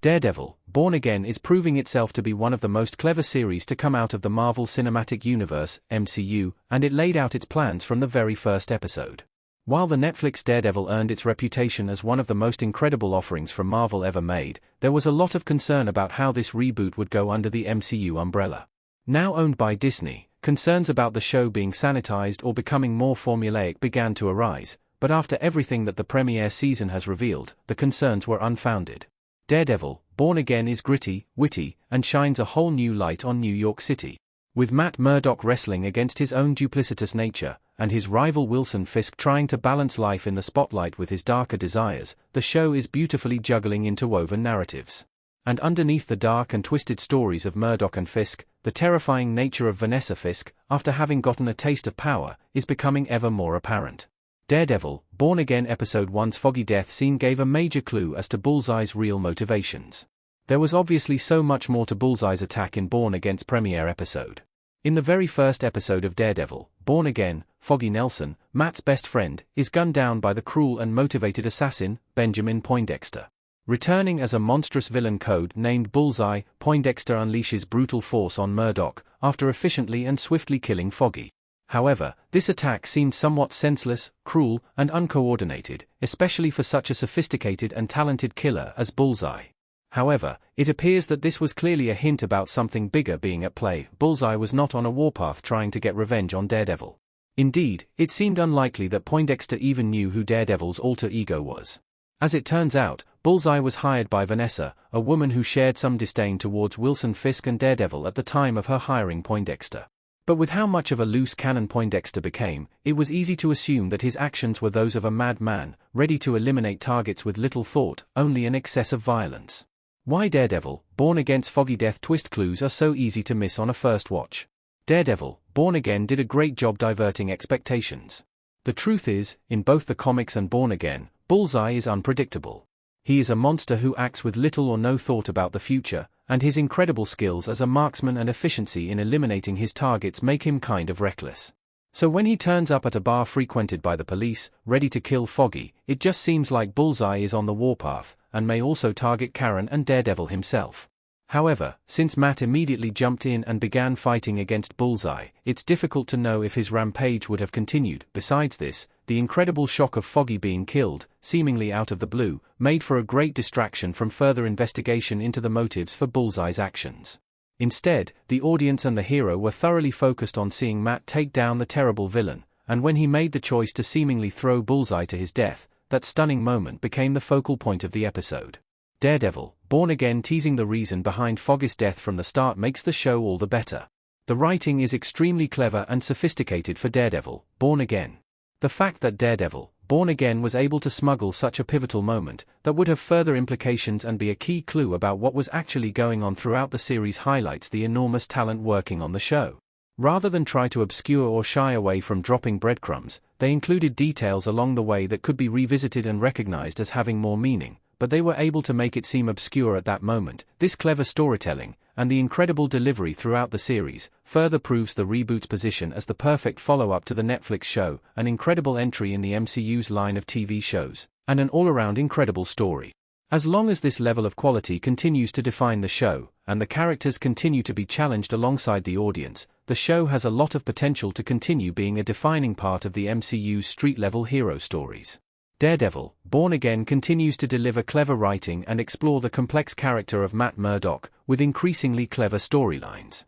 Daredevil, Born Again is proving itself to be one of the most clever series to come out of the Marvel Cinematic Universe, MCU, and it laid out its plans from the very first episode. While the Netflix Daredevil earned its reputation as one of the most incredible offerings from Marvel ever made, there was a lot of concern about how this reboot would go under the MCU umbrella. Now owned by Disney, concerns about the show being sanitized or becoming more formulaic began to arise, but after everything that the premiere season has revealed, the concerns were unfounded. Daredevil, Born Again is gritty, witty, and shines a whole new light on New York City. With Matt Murdock wrestling against his own duplicitous nature, and his rival Wilson Fisk trying to balance life in the spotlight with his darker desires, the show is beautifully juggling interwoven narratives. And underneath the dark and twisted stories of Murdock and Fisk, the terrifying nature of Vanessa Fisk, after having gotten a taste of power, is becoming ever more apparent. Daredevil, Born Again Episode 1's foggy death scene gave a major clue as to Bullseye's real motivations. There was obviously so much more to Bullseye's attack in Born Again's premiere episode. In the very first episode of Daredevil, Born Again, Foggy Nelson, Matt's best friend, is gunned down by the cruel and motivated assassin, Benjamin Poindexter. Returning as a monstrous villain code-named Bullseye, Poindexter unleashes brutal force on Murdock, after efficiently and swiftly killing Foggy. However, this attack seemed somewhat senseless, cruel, and uncoordinated, especially for such a sophisticated and talented killer as Bullseye. However, it appears that this was clearly a hint about something bigger being at play. Bullseye was not on a warpath trying to get revenge on Daredevil. Indeed, it seemed unlikely that Poindexter even knew who Daredevil's alter ego was. As it turns out, Bullseye was hired by Vanessa, a woman who shared some disdain towards Wilson Fisk and Daredevil at the time of her hiring Poindexter. But with how much of a loose cannon Poindexter became, it was easy to assume that his actions were those of a madman, ready to eliminate targets with little thought, only an excess of violence. Why Daredevil, Born Again's foggy death twist clues are so easy to miss on a first watch. Daredevil, Born Again did a great job diverting expectations. The truth is, in both the comics and Born Again, Bullseye is unpredictable. He is a monster who acts with little or no thought about the future, and his incredible skills as a marksman and efficiency in eliminating his targets make him kind of reckless. So when he turns up at a bar frequented by the police, ready to kill Foggy, it just seems like Bullseye is on the warpath, and may also target Karen and Daredevil himself. However, since Matt immediately jumped in and began fighting against Bullseye, it's difficult to know if his rampage would have continued. Besides this, the incredible shock of Foggy being killed, seemingly out of the blue, made for a great distraction from further investigation into the motives for Bullseye's actions. Instead, the audience and the hero were thoroughly focused on seeing Matt take down the terrible villain, and when he made the choice to seemingly throw Bullseye to his death, that stunning moment became the focal point of the episode. Daredevil, Born Again teasing the reason behind Foggy's death from the start makes the show all the better. The writing is extremely clever and sophisticated for Daredevil, Born Again. The fact that Daredevil, Born Again was able to smuggle such a pivotal moment, that would have further implications and be a key clue about what was actually going on throughout the series highlights the enormous talent working on the show. Rather than try to obscure or shy away from dropping breadcrumbs, they included details along the way that could be revisited and recognized as having more meaning, but they were able to make it seem obscure at that moment. This clever storytelling, and the incredible delivery throughout the series, further proves the reboot's position as the perfect follow-up to the Netflix show, an incredible entry in the MCU's line of TV shows, and an all-around incredible story. As long as this level of quality continues to define the show, and the characters continue to be challenged alongside the audience, the show has a lot of potential to continue being a defining part of the MCU's street-level hero stories. Daredevil, Born Again continues to deliver clever writing and explore the complex character of Matt Murdock, with increasingly clever storylines.